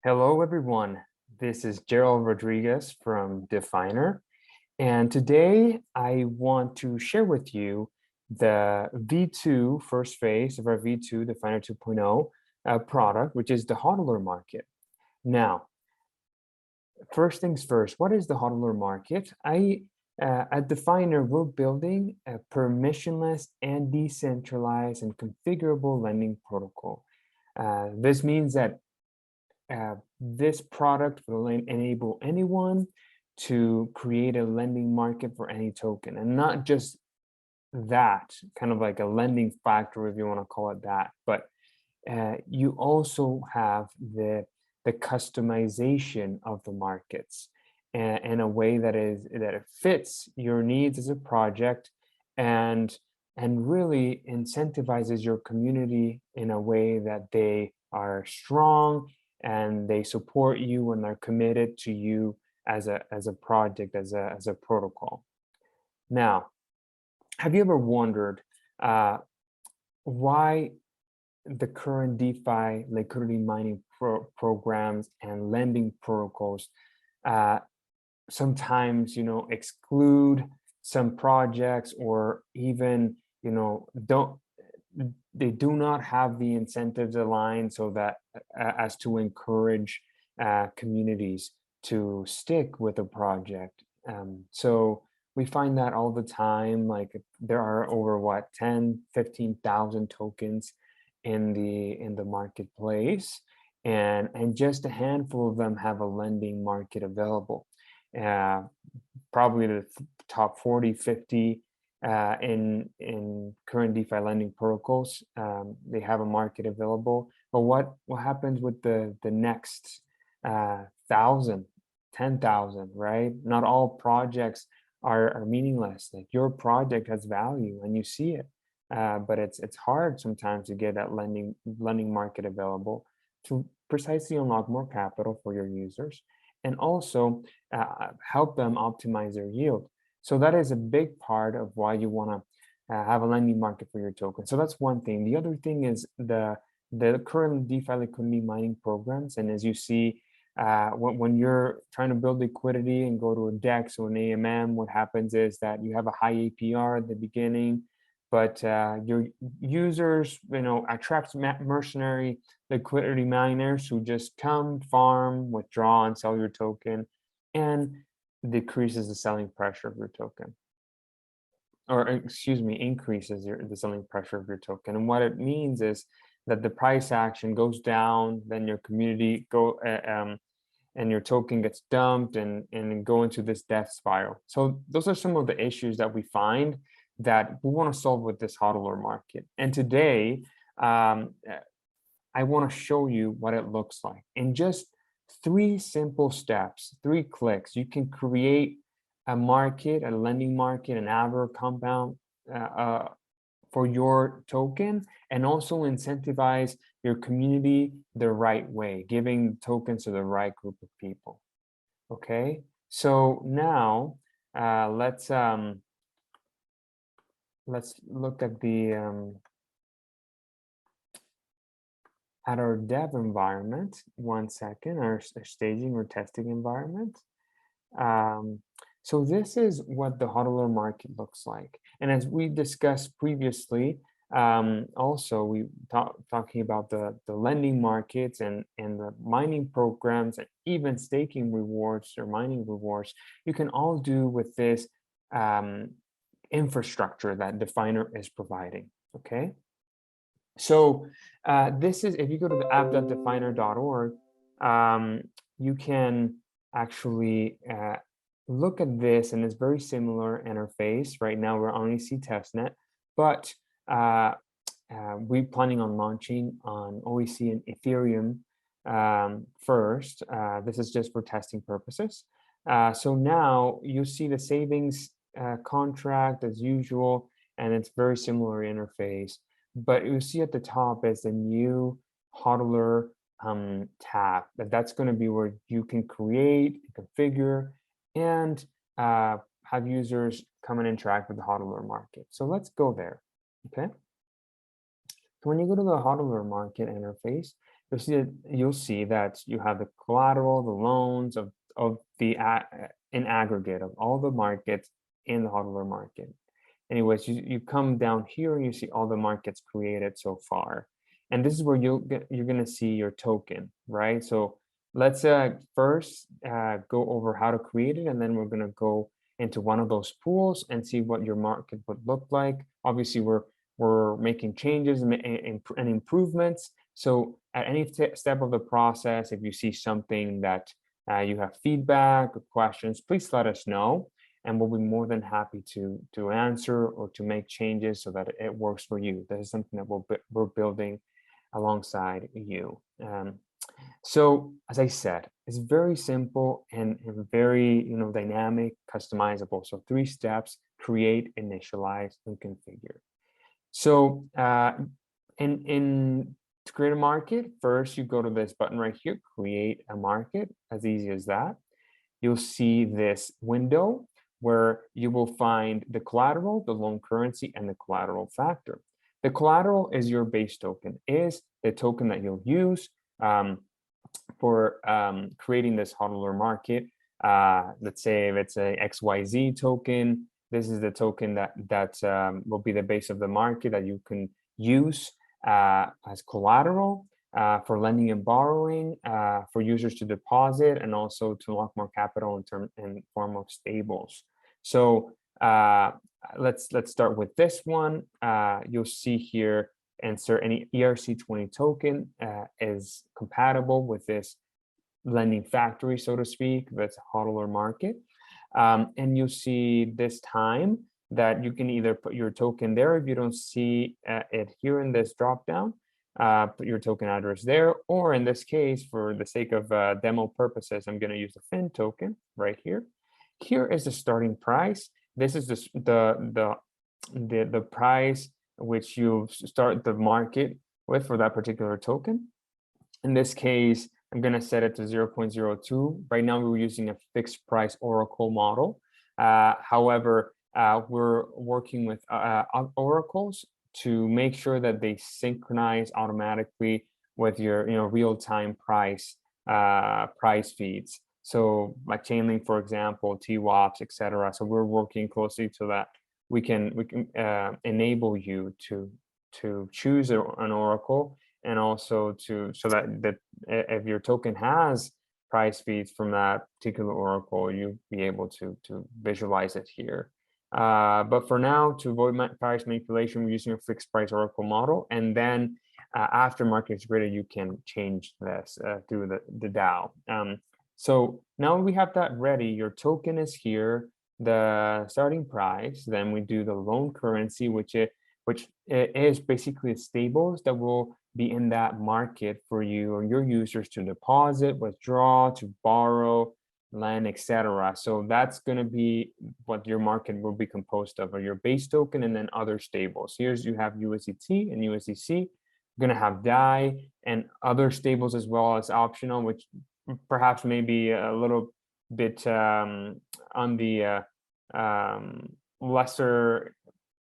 Hello, everyone. This is Gerald Rodriguez from DeFiner. And today I want to share with you the V2 first phase of our V2 DeFiner 2.0 product, which is the HODLer Market. Now, first things first, what is the HODLer Market? At DeFiner, we're building a permissionless and decentralized and configurable lending protocol. This means that this product will enable anyone to create a lending market for any token, and not just that, kind of like a lending factory, if you want to call it that, but you also have the customization of the markets in a way that it fits your needs as a project and really incentivizes your community in a way that they are strong and they support you and they're committed to you as a project, as a protocol. Now, have you ever wondered why the current DeFi liquidity mining programs and lending protocols sometimes, exclude some projects, or even, they do not have the incentives aligned so that as to encourage communities to stick with a project. So we find that all the time, like there are over 10-15,000 tokens in the marketplace, and just a handful of them have a lending market available. Probably the top 40-50 in current DeFi lending protocols, they have a market available. But what happens with the next 1,000, 10,000, right? Not all projects are meaningless. Like your project has value and you see it, but it's hard sometimes to get that lending market available to precisely unlock more capital for your users and also help them optimize their yield. So that is a big part of why you want to have a lending market for your token. So that's one thing. The other thing is the current DeFi liquidity mining programs. And as you see, when you're trying to build liquidity and go to a DEX or an AMM, what happens is that you have a high APR at the beginning, but your users, attract mercenary liquidity miners who just come, farm, withdraw, and sell your token, and decreases the selling pressure of your token, or excuse me, increases the selling pressure of your token. And what it means is that the price action goes down, then your community and your token gets dumped and go into this death spiral. So those are some of the issues that we find that we want to solve with this HODLer market. And today, I want to show you what it looks like. In just 3 simple steps, 3 clicks, you can create a market, a lending market, an Adler compound for your token, and also incentivize your community the right way, giving tokens to the right group of people. Okay, so now let's look at at our dev environment. 1 second, our staging or testing environment. So this is what the HODLer market looks like. And as we discussed previously, also we talking about the lending markets and the mining programs and even staking rewards or mining rewards, you can all do with this infrastructure that DeFiner is providing, okay? So this is, if you go to the app.definer.org, you can actually look at this, and it's very similar interface. Right now we're on EC testnet, but we're planning on launching on OEC and Ethereum first. This is just for testing purposes. So now you see the savings contract as usual, and it's very similar interface. But you see at the top is the new HODLer tab. That's going to be where you can create, configure, and have users come and interact with the HODLer market. So let's go there, okay? So when you go to the HODLer market interface, you'll see that you have the collateral, the loans of the in aggregate of all the markets in the HODLer market. Anyways, you come down here and you see all the markets created so far. And this is where you're going to see your token, right? So let's first go over how to create it, and then we're going to go into one of those pools and see what your market would look like. Obviously, we're making changes and improvements. So at any step of the process, if you see something that you have feedback or questions, please let us know, and we'll be more than happy to answer or to make changes so that it works for you. This is something that we're building alongside you. So as I said, it's very simple and very dynamic, customizable. So 3 steps: create, initialize, and configure. So to create a market, first you go to this button right here, create a market, as easy as that. You'll see this window where you will find the collateral, the loan currency, and the collateral factor. The collateral is your base token, is the token that you'll use for creating this HODLer market. Let's say if it's a XYZ token, this is the token that will be the base of the market that you can use as collateral for lending and borrowing, for users to deposit, and also to unlock more capital in form of stables. So let's start with this one. You'll see here, insert any ERC20 token is compatible with this lending factory, so to speak, that's HODLer market. And you'll see this time that you can either put your token there if you don't see it here in this dropdown, put your token address there, or in this case, for the sake of demo purposes, I'm going to use the FIN token right here. Here is the starting price. This is the price which you start the market with for that particular token. In this case, I'm going to set it to 0.02. Right now, we're using a fixed price Oracle model. However, we're working with oracles to make sure that they synchronize automatically with your real-time price feeds. So like Chainlink, for example, TWAPs, etc. So we're working closely so that we can enable you to choose an oracle, and also so that if your token has price feeds from that particular oracle, you'll be able to visualize it here. But for now, to avoid price manipulation, we're using a fixed price oracle model, and then after market is created, you can change this through the DAO. So now we have that ready. Your token is here, the starting price. Then we do the loan currency, which is basically stables that will be in that market for you or your users to deposit, withdraw, to borrow, lend, etc. So that's going to be what your market will be composed of, or your base token and then other stables. Here's you have USDT and USDC. You're going to have DAI and other stables as well as optional, which perhaps maybe a little bit on the lesser.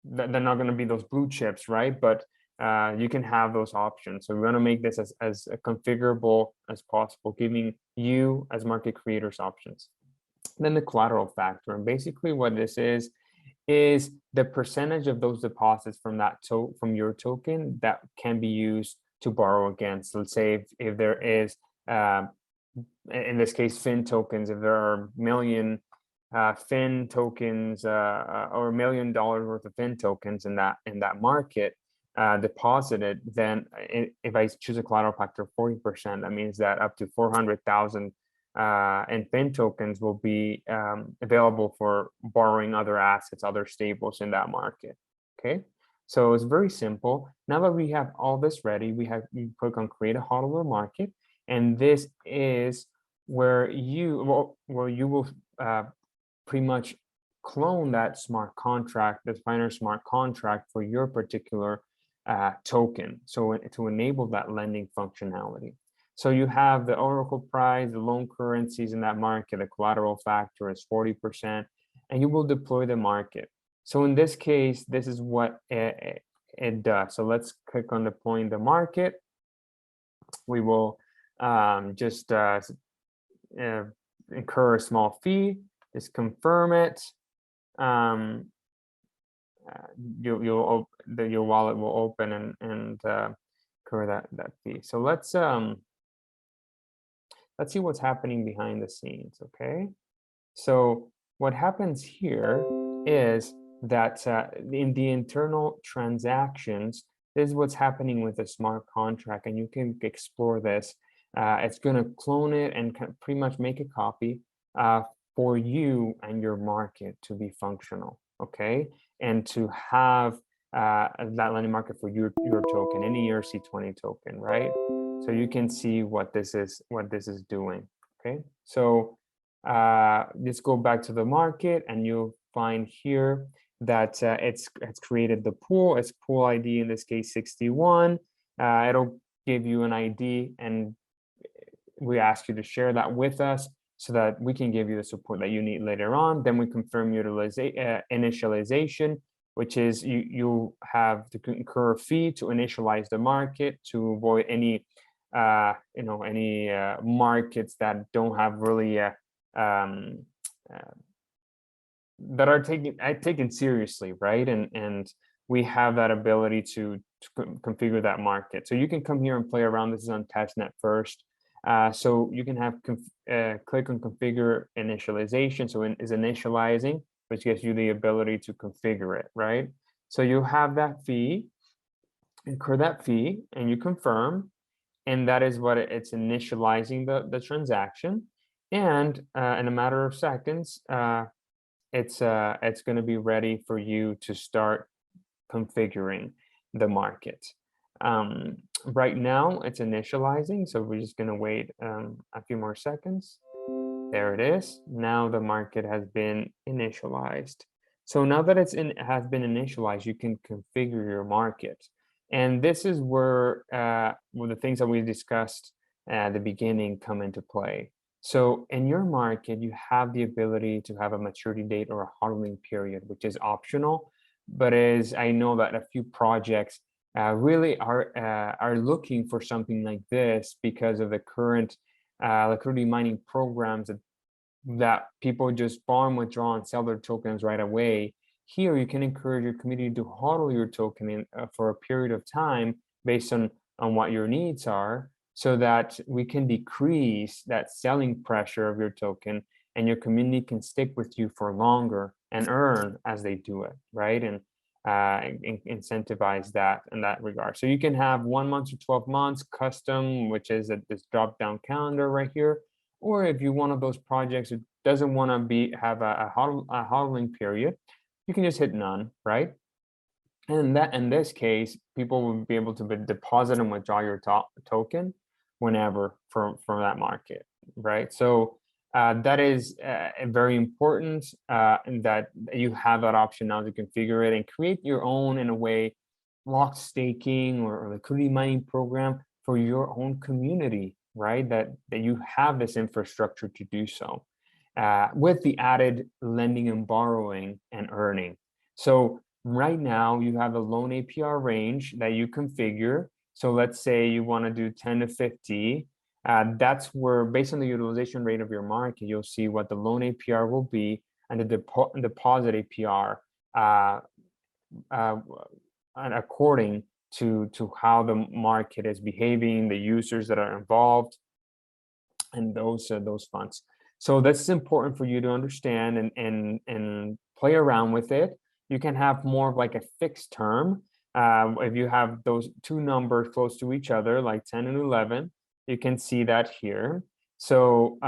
They're not going to be those blue chips, right? But you can have those options. So we want to make this as configurable as possible, giving you as market creators options. Then the collateral factor, and basically what this is the percentage of those deposits from from your token that can be used to borrow against. Let's say if there is in this case FIN tokens, if there are million FIN tokens or $1 million worth of FIN tokens in that market deposited, then if I choose a collateral factor of 40%, that means that up to 400,000 in FIN tokens will be available for borrowing other assets, other stables in that market. Okay, so it's very simple. Now that we have all this ready, we click on create a HODLer market, and this is where you will pretty much clone that smart contract, the DeFiner smart contract for your particular token. So to enable that lending functionality. So you have the Oracle price, the loan currencies in that market, the collateral factor is 40%, and you will deploy the market. So in this case, this is what it does. So let's click on deploying the market. we will just incur a small fee, just confirm it. Your wallet will open and incur that fee. So let's see what's happening behind the scenes. Okay, so what happens here is that in the internal transactions, this is what's happening with the smart contract, and you can explore this. It's going to clone it and pretty much make a copy for you and your market to be functional, okay? And to have that lending market for your token, any ERC20 token, right? So you can see what this is doing, okay? So let's go back to the market, and you'll find here that it's created the pool. It's pool ID, in this case 61. It'll give you an ID, and we ask you to share that with us so that we can give you the support that you need later on. Then we confirm initialization, which is you have to incur a fee to initialize the market to avoid any markets that don't have really that are taken seriously, right? And we have that ability to configure that market. So you can come here and play around. This is on testnet first. So you can have click on configure initialization. So it is initializing, which gives you the ability to configure it, right? So you have that fee, incur that fee, and you confirm, and that is what it's initializing the transaction. And in a matter of seconds, it's going to be ready for you to start configuring the market. Right now it's initializing, so we're just going to wait a few more seconds. There it is. Now the market has been initialized. So now that has been initialized, you can configure your market. And this is where the things that we discussed at the beginning come into play. So in your market, you have the ability to have a maturity date or a hodling period, which is optional. But as I know that a few projects really are looking for something like this because of the current liquidity mining programs that people just farm, withdraw, and sell their tokens right away. Here, you can encourage your community to hodl your token for a period of time based on what your needs are, so that we can decrease that selling pressure of your token, and your community can stick with you for longer and earn as they do it, right? And incentivize that in that regard. So you can have 1 month to 12 months custom, which is this drop-down calendar right here. Or if you're one of those projects that doesn't want to have a hodling period, you can just hit none, right? And that in this case, people will be able to deposit and withdraw your token whenever from that market, right? So that is very important, in that you have that option now to configure it and create your own, in a way, locked staking or liquidity mining program for your own community, right? That you have this infrastructure to do so, with the added lending and borrowing and earning. So right now you have a loan APR range that you configure. So let's say you want to do 10 to 50. That's where, based on the utilization rate of your market, you'll see what the loan APR will be and the deposit APR, and according to how the market is behaving, the users that are involved, and those funds. So this is important for you to understand and play around with it. You can have more of like a fixed term. If you have those two numbers close to each other, like 10 and 11, you can see that here. So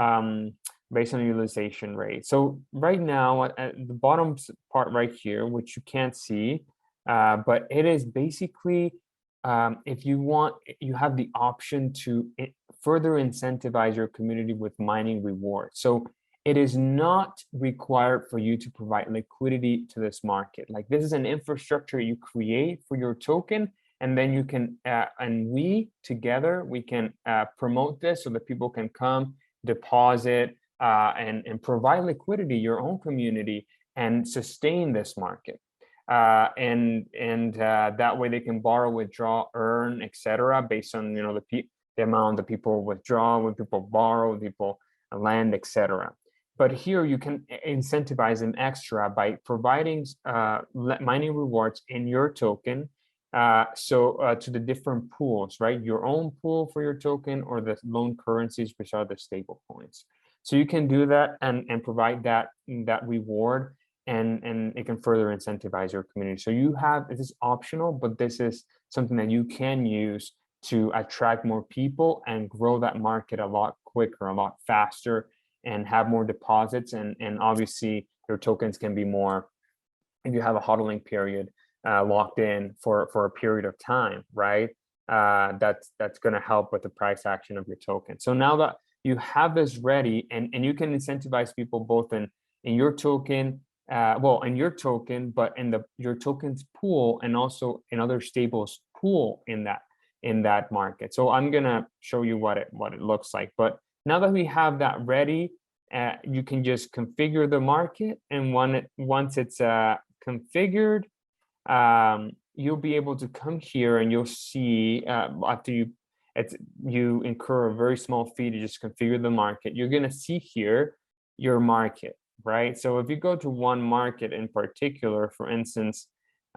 based on the utilization rate. So right now at the bottom part right here, which you can't see, but it is basically, if you want, you have the option to further incentivize your community with mining rewards. So it is not required for you to provide liquidity to this market. Like, this is an infrastructure you create for your token, and then you can, and we together, we can promote this so that people can come, deposit, and provide liquidity, your own community, and sustain this market. And that way they can borrow, withdraw, earn, etc., based on, you know, the amount that people withdraw, when people borrow, people lend, etc. But here you can incentivize them extra by providing mining rewards in your token. To the different pools, right? Your own pool for your token or the loan currencies, which are the stable coins. So you can do that and provide that reward, and it can further incentivize your community. So you have, this is optional, but this is something that you can use to attract more people and grow that market a lot quicker, a lot faster, and have more deposits. And obviously your tokens can be more, if you have a hodling period locked in for a period of time, right? That's going to help with the price action of your token. So now that you have this ready, and you can incentivize people both in your token, in your token, but in your tokens pool, and also in other stables pool in that market. So I'm gonna show you what it looks like. But now that we have that ready, you can just configure the market, and once it's configured, you'll be able to come here and you'll see after you incur a very small fee to just configure the market. You're going to see here your market, right? So if you go to one market in particular, for instance,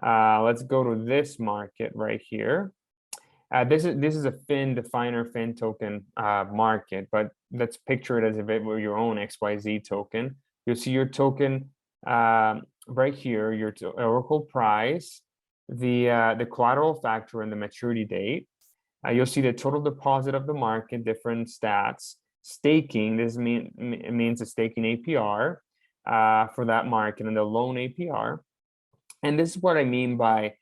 let's go to this market right here. This is a DeFiner fin token market, but let's picture it as if it were your own XYZ token. You'll see your token right here, your Oracle price, the collateral factor, and the maturity date. You'll see the total deposit of the market, different stats, staking. This means the staking APR for that market, and the loan APR. And this is what I mean by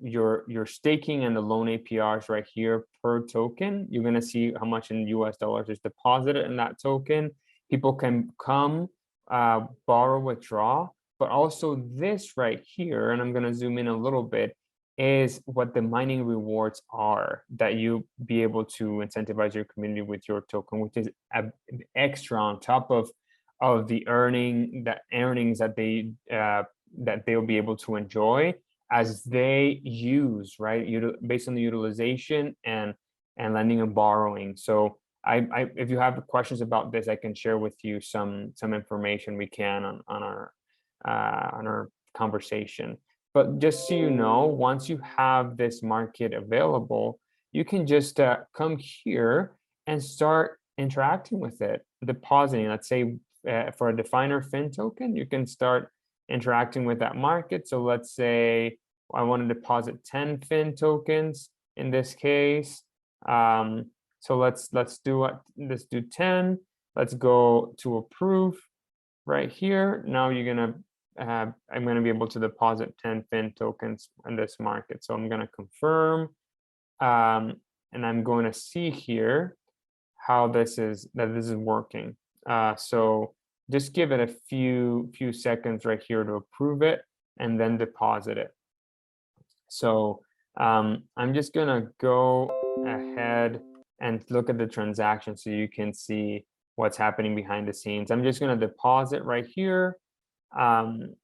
your staking and the loan APRs right here per token. You're going to see how much in US dollars is deposited in that token. People can come, borrow, withdraw, but also this right here, and I'm going to zoom in a little bit, is what the mining rewards are that you be able to incentivize your community with your token, which is extra on top of the earnings that they'll be able to enjoy as they use, right, based on the utilization and lending and borrowing. So if you have questions about this, I can share with you some information we can on our conversation. But just so you know, once you have this market available, you can just come here and start interacting with it, depositing. Let's say for a DeFiner fin token, you can start interacting with that market. So let's say I want to deposit 10 fin tokens in this case. So let's do 10. Let's go to approve right here. Now I'm gonna be able to deposit 10 fin tokens in this market. So I'm gonna confirm, and I'm going to see here how this is working. So just give it a few seconds right here to approve it and then deposit it. So I'm just gonna go ahead and look at the transaction so you can see what's happening behind the scenes. I'm just gonna deposit right here and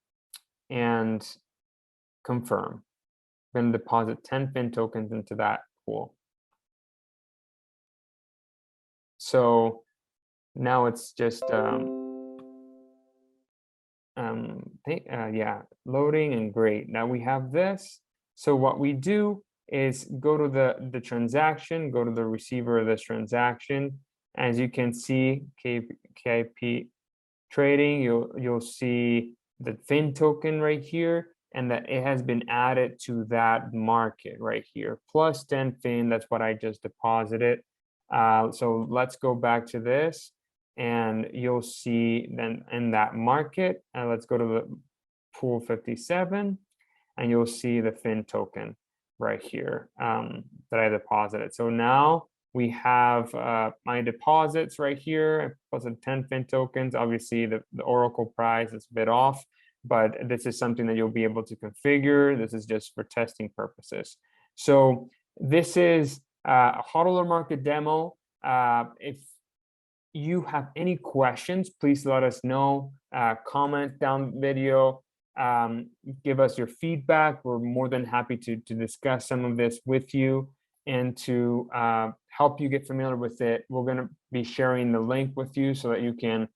confirm. I'm gonna deposit 10 fin tokens into that pool. So now it's just loading, and great. Now we have this. So what we do is go to the transaction, go to the receiver of this transaction. As you can see, KIP trading, you'll see the fin token right here, and that it has been added to that market right here, plus 10 fin. That's what I just deposited. So let's go back to this, and you'll see then in that market, and let's go to the pool 57, and you'll see the fin token right here that I deposited. So now we have my deposits right here. I deposited 10 fin tokens. Obviously the Oracle price is a bit off, but this is something that you'll be able to configure. This is just for testing purposes. So this is a HODLer Market demo. If you have any questions, please let us know. Comment down the video. Give us your feedback. We're more than happy to discuss some of this with you and to help you get familiar with it. We're going to be sharing the link with you so that you can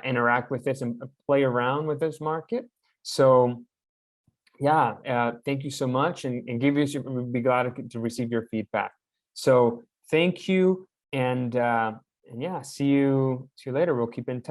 interact with this and play around with this market. So yeah, thank you so much, and we'd be glad to receive your feedback. So thank you, and yeah, see you later. We'll keep in touch.